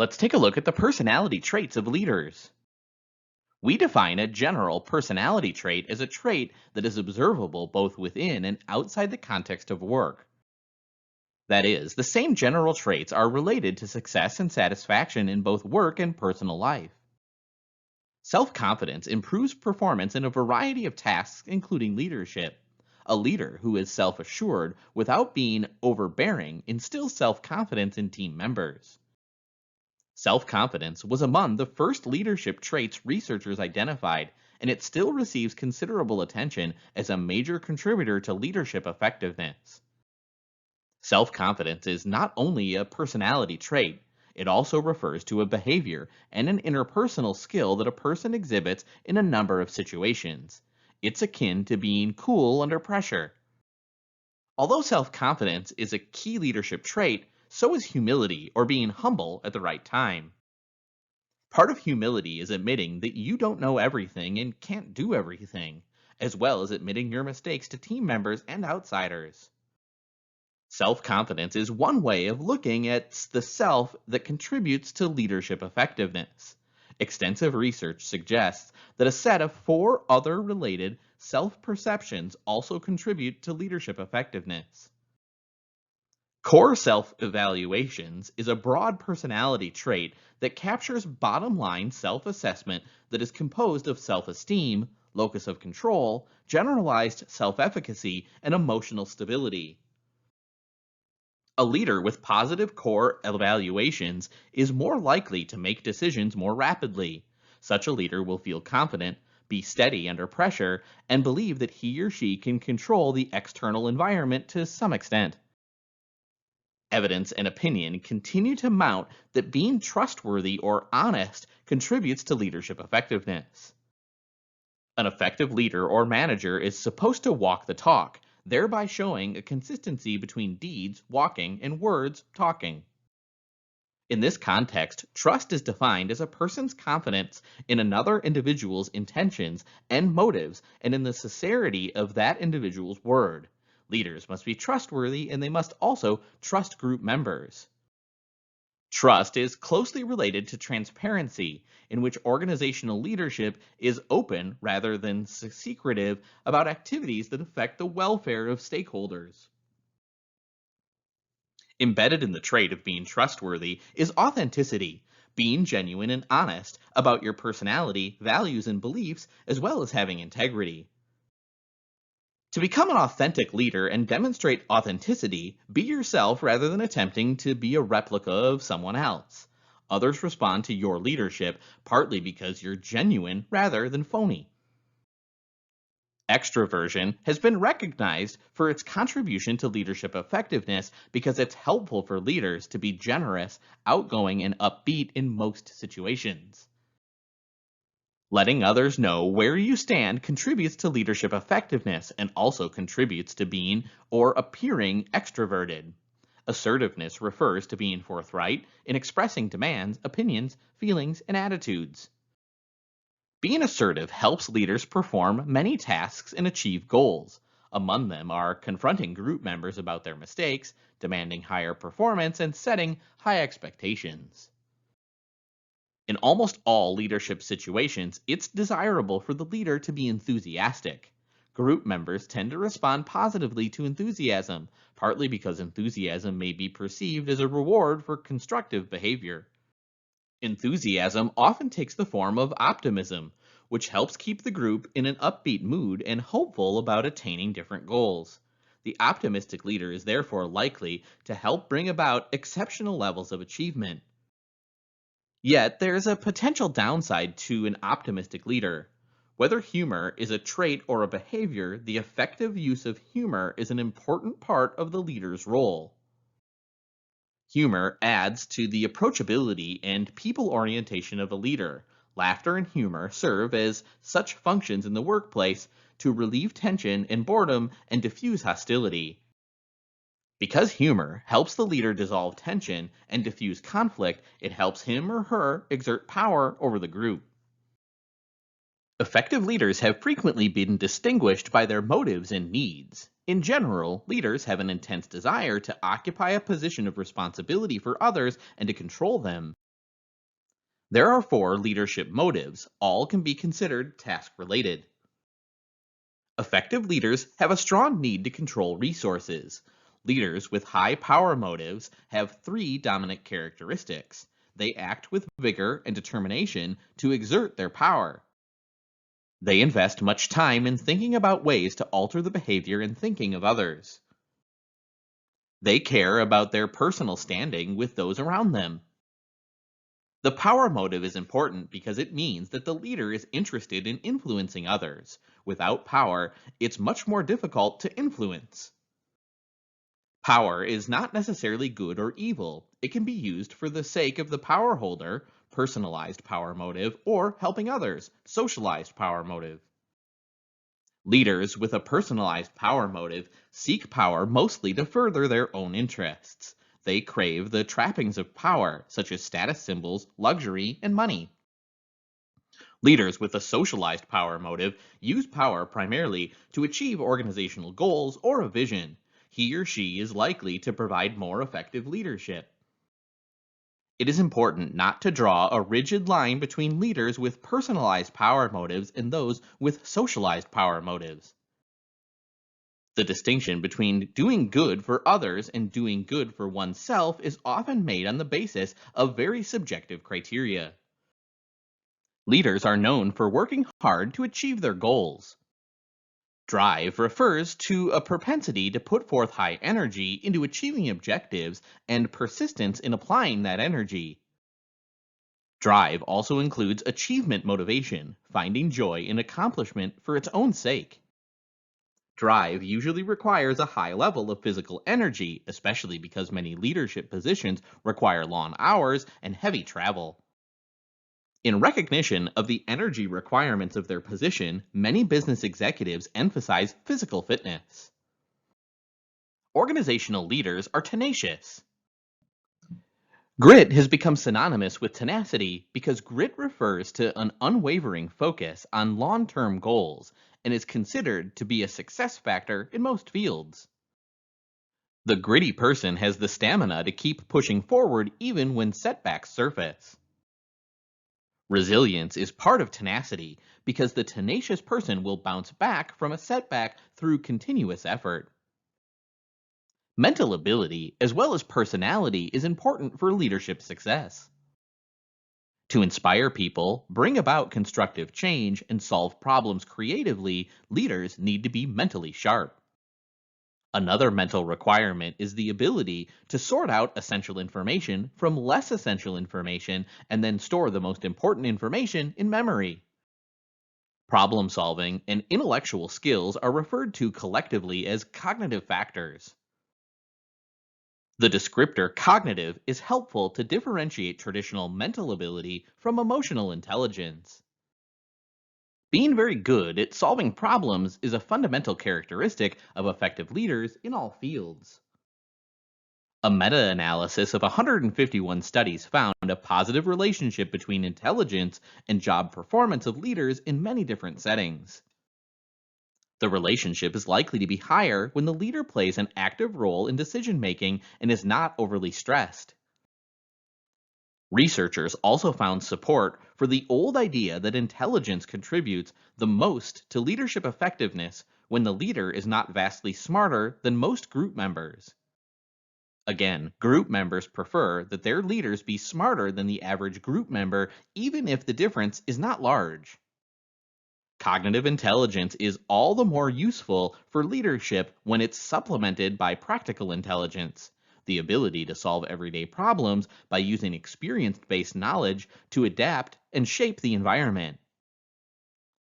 Let's take a look at the personality traits of leaders. We define a general personality trait as a trait that is observable both within and outside the context of work. That is, the same general traits are related to success and satisfaction in both work and personal life. Self confidence improves performance in a variety of tasks, including leadership. A leader who is self assured without being overbearing instills self confidence in team members. Self confidence was among the first leadership traits researchers identified, and it still receives considerable attention as a major contributor to leadership effectiveness. Self confidence is not only a personality trait, it also refers to a behavior and an interpersonal skill that a person exhibits in a number of situations. It's akin to being cool under pressure. Although self confidence is a key leadership trait, so is humility or being humble at the right time. Part of humility is admitting that you don't know everything and can't do everything, as well as admitting your mistakes to team members and outsiders. Self confidence is one way of looking at the self that contributes to leadership effectiveness. Extensive research suggests that a set of four other related self perceptions also contribute to leadership effectiveness. Core self evaluations is a broad personality trait that captures bottom line self assessment that is composed of self esteem, locus of control, generalized self efficacy, and emotional stability. A leader with positive core evaluations is more likely to make decisions more rapidly. Such a leader will feel confident, be steady under pressure, and believe that he or she can control the external environment to some extent. Evidence and opinion continue to mount that being trustworthy or honest contributes to leadership effectiveness. An effective leader or manager is supposed to walk the talk, thereby showing a consistency between deeds walking and words talking. In this context, trust is defined as a person's confidence in another individual's intentions and motives and in the sincerity of that individual's word. Leaders must be trustworthy and they must also trust group members. Trust is closely related to transparency, in which organizational leadership is open rather than secretive about activities that affect the welfare of stakeholders. Embedded in the trait of being trustworthy is authenticity, being genuine and honest about your personality, values, and beliefs, as well as having integrity. To become an authentic leader and demonstrate authenticity, be yourself rather than attempting to be a replica of someone else. Others respond to your leadership partly because you're genuine rather than phony. Extroversion has been recognized for its contribution to leadership effectiveness because it's helpful for leaders to be generous, outgoing, and upbeat in most situations. Letting others know where you stand contributes to leadership effectiveness and also contributes to being or appearing extroverted. Assertiveness refers to being forthright in expressing demands, opinions, feelings, and attitudes. Being assertive helps leaders perform many tasks and achieve goals. Among them are confronting group members about their mistakes, demanding higher performance, and setting high expectations. In almost all leadership situations, it's desirable for the leader to be enthusiastic. Group members tend to respond positively to enthusiasm, partly because enthusiasm may be perceived as a reward for constructive behavior. Enthusiasm often takes the form of optimism, which helps keep the group in an upbeat mood and hopeful about attaining different goals. The optimistic leader is therefore likely to help bring about exceptional levels of achievement. Yet, there is a potential downside to an optimistic leader. Whether humor is a trait or a behavior, the effective use of humor is an important part of the leader's role. Humor adds to the approachability and people orientation of a leader. Laughter and humor serve as such functions in the workplace to relieve tension and boredom and diffuse hostility. Because humor helps the leader dissolve tension and diffuse conflict, it helps him or her exert power over the group. Effective leaders have frequently been distinguished by their motives and needs. In general, leaders have an intense desire to occupy a position of responsibility for others and to control them. There are four leadership motives. All can be considered task-related. Effective leaders have a strong need to control resources. Leaders with high power motives have three dominant characteristics. They act with vigor and determination to exert their power. They invest much time in thinking about ways to alter the behavior and thinking of others. They care about their personal standing with those around them. The power motive is important because it means that the leader is interested in influencing others. Without power, it's much more difficult to influence. Power is not necessarily good or evil. It can be used for the sake of the power holder, personalized power motive, or helping others, socialized power motive. Leaders with a personalized power motive seek power mostly to further their own interests. They crave the trappings of power, such as status symbols, luxury, and money. Leaders with a socialized power motive use power primarily to achieve organizational goals or a vision. He or she is likely to provide more effective leadership. It is important not to draw a rigid line between leaders with personalized power motives and those with socialized power motives. The distinction between doing good for others and doing good for oneself is often made on the basis of very subjective criteria. Leaders are known for working hard to achieve their goals. Drive refers to a propensity to put forth high energy into achieving objectives and persistence in applying that energy. Drive also includes achievement motivation, finding joy in accomplishment for its own sake. Drive usually requires a high level of physical energy, especially because many leadership positions require long hours and heavy travel. In recognition of the energy requirements of their position, many business executives emphasize physical fitness. Organizational leaders are tenacious. Grit has become synonymous with tenacity because grit refers to an unwavering focus on long term goals and is considered to be a success factor in most fields. The gritty person has the stamina to keep pushing forward even when setbacks surface. Resilience is part of tenacity because the tenacious person will bounce back from a setback through continuous effort. Mental ability, as well as personality, is important for leadership success. To inspire people, bring about constructive change, and solve problems creatively, leaders need to be mentally sharp. Another mental requirement is the ability to sort out essential information from less essential information and then store the most important information in memory. Problem solving and intellectual skills are referred to collectively as cognitive factors. The descriptor cognitive is helpful to differentiate traditional mental ability from emotional intelligence. Being very good at solving problems is a fundamental characteristic of effective leaders in all fields. A meta analysis of 151 studies found a positive relationship between intelligence and job performance of leaders in many different settings. The relationship is likely to be higher when the leader plays an active role in decision making and is not overly stressed. Researchers also found support for the old idea that intelligence contributes the most to leadership effectiveness when the leader is not vastly smarter than most group members. Again, group members prefer that their leaders be smarter than the average group member, even if the difference is not large. Cognitive intelligence is all the more useful for leadership when it's supplemented by practical intelligence, the ability to solve everyday problems by using experience-based knowledge to adapt and shape the environment.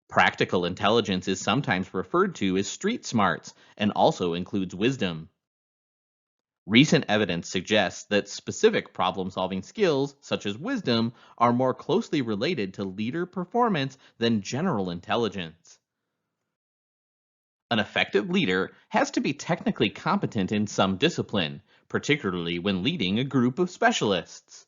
Practical intelligence is sometimes referred to as street smarts and also includes wisdom. Recent evidence suggests that specific problem solving skills, such as wisdom, are more closely related to leader performance than general intelligence. An effective leader has to be technically competent in some discipline, particularly when leading a group of specialists.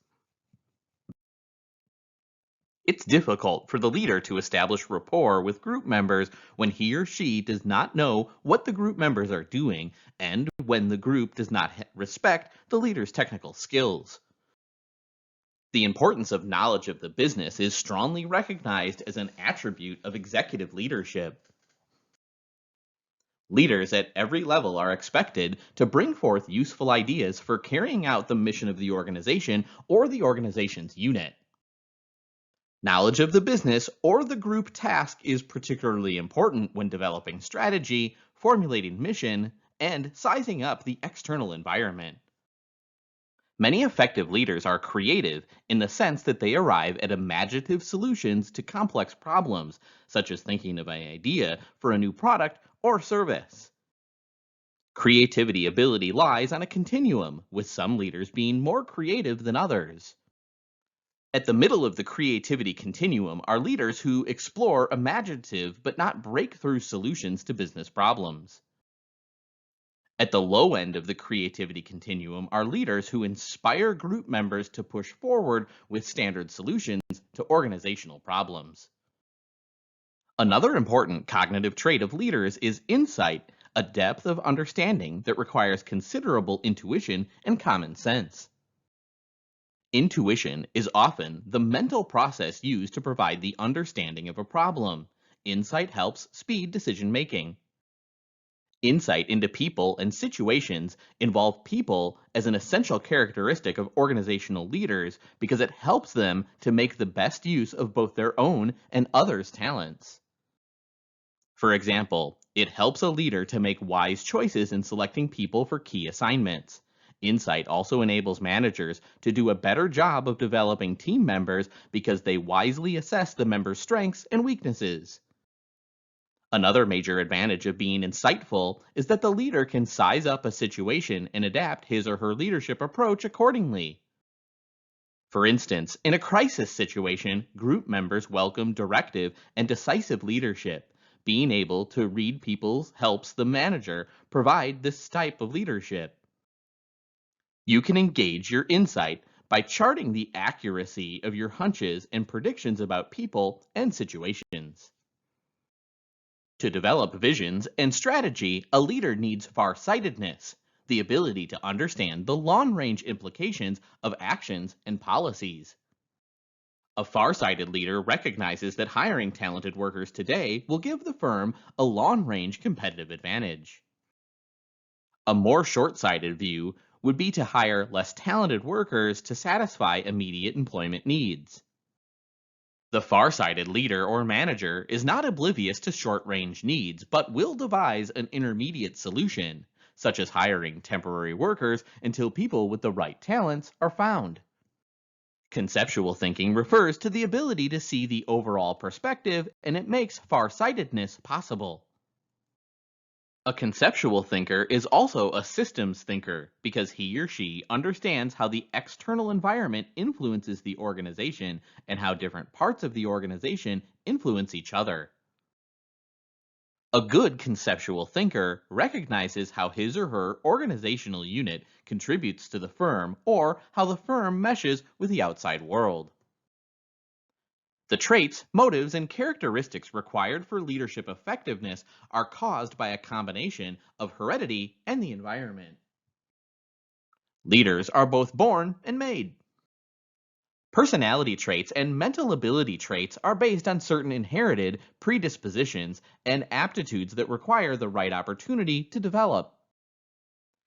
It's difficult for the leader to establish rapport with group members when he or she does not know what the group members are doing and when the group does not respect the leader's technical skills. The importance of knowledge of the business is strongly recognized as an attribute of executive leadership. Leaders at every level are expected to bring forth useful ideas for carrying out the mission of the organization or the organization's unit. Knowledge of the business or the group task is particularly important when developing strategy, formulating mission, and sizing up the external environment. Many effective leaders are creative in the sense that they arrive at imaginative solutions to complex problems, such as thinking of an idea for a new product or service. Creativity ability lies on a continuum, with some leaders being more creative than others. At the middle of the creativity continuum are leaders who explore imaginative but not breakthrough solutions to business problems. At the low end of the creativity continuum are leaders who inspire group members to push forward with standard solutions to organizational problems. Another important cognitive trait of leaders is insight, a depth of understanding that requires considerable intuition and common sense. Intuition is often the mental process used to provide the understanding of a problem. Insight helps speed decision making. Insight into people and situations involve people as an essential characteristic of organizational leaders because it helps them to make the best use of both their own and others' talents. For example, it helps a leader to make wise choices in selecting people for key assignments. Insight also enables managers to do a better job of developing team members because they wisely assess the members' strengths and weaknesses. Another major advantage of being insightful is that the leader can size up a situation and adapt his or her leadership approach accordingly. For instance, in a crisis situation, group members welcome directive and decisive leadership. Being able to read people helps the manager provide this type of leadership. You can engage your insight by charting the accuracy of your hunches and predictions about people and situations. To develop visions and strategy, a leader needs farsightedness, the ability to understand the long range implications of actions and policies. A farsighted leader recognizes that hiring talented workers today will give the firm a long range competitive advantage. A more short sighted view would be to hire less talented workers to satisfy immediate employment needs. The far-sighted leader or manager is not oblivious to short-range needs, but will devise an intermediate solution, such as hiring temporary workers until people with the right talents are found. Conceptual thinking refers to the ability to see the overall perspective, and it makes far-sightedness possible. A conceptual thinker is also a systems thinker because he or she understands how the external environment influences the organization and how different parts of the organization influence each other. A good conceptual thinker recognizes how his or her organizational unit contributes to the firm or how the firm meshes with the outside world. The traits, motives, and characteristics required for leadership effectiveness are caused by a combination of heredity and the environment. Leaders are both born and made. Personality traits and mental ability traits are based on certain inherited predispositions and aptitudes that require the right opportunity to develop.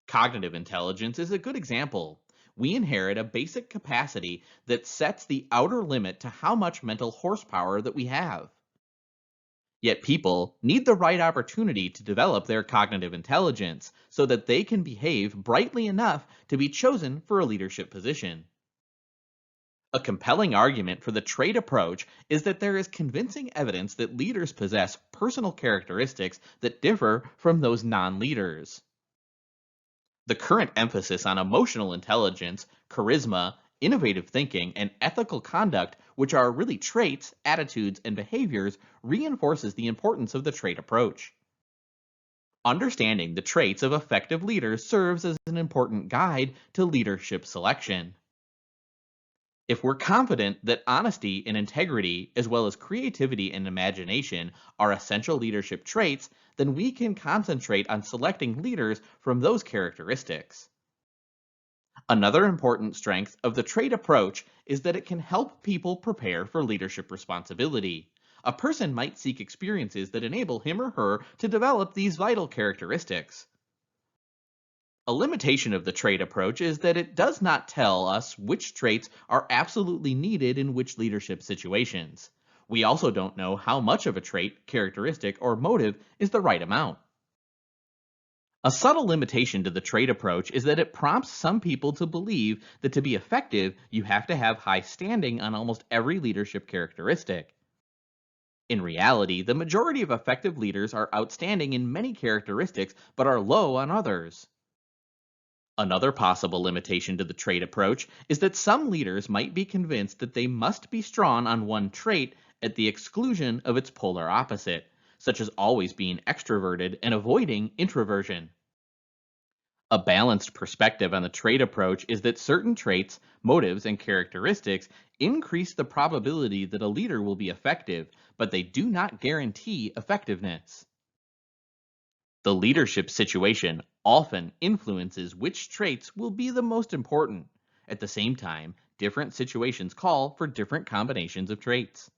Cognitive intelligence is a good example. We inherit a basic capacity that sets the outer limit to how much mental horsepower that we have. Yet people need the right opportunity to develop their cognitive intelligence so that they can behave brightly enough to be chosen for a leadership position. A compelling argument for the trait approach is that there is convincing evidence that leaders possess personal characteristics that differ from those non-leaders. The current emphasis on emotional intelligence, charisma, innovative thinking, and ethical conduct, which are really traits, attitudes, and behaviors, reinforces the importance of the trait approach. Understanding the traits of effective leaders serves as an important guide to leadership selection. If we're confident that honesty and integrity, as well as creativity and imagination, are essential leadership traits, then we can concentrate on selecting leaders from those characteristics. Another important strength of the trait approach is that it can help people prepare for leadership responsibility. A person might seek experiences that enable him or her to develop these vital characteristics. A limitation of the trait approach is that it does not tell us which traits are absolutely needed in which leadership situations. We also don't know how much of a trait, characteristic, or motive is the right amount. A subtle limitation to the trait approach is that it prompts some people to believe that to be effective, you have to have high standing on almost every leadership characteristic. In reality, the majority of effective leaders are outstanding in many characteristics but are low on others. Another possible limitation to the trait approach is that some leaders might be convinced that they must be strong on one trait at the exclusion of its polar opposite, such as always being extroverted and avoiding introversion. A balanced perspective on the trait approach is that certain traits, motives, and characteristics increase the probability that a leader will be effective, but they do not guarantee effectiveness. The leadership situation often influences which traits will be the most important. At the same time, different situations call for different combinations of traits.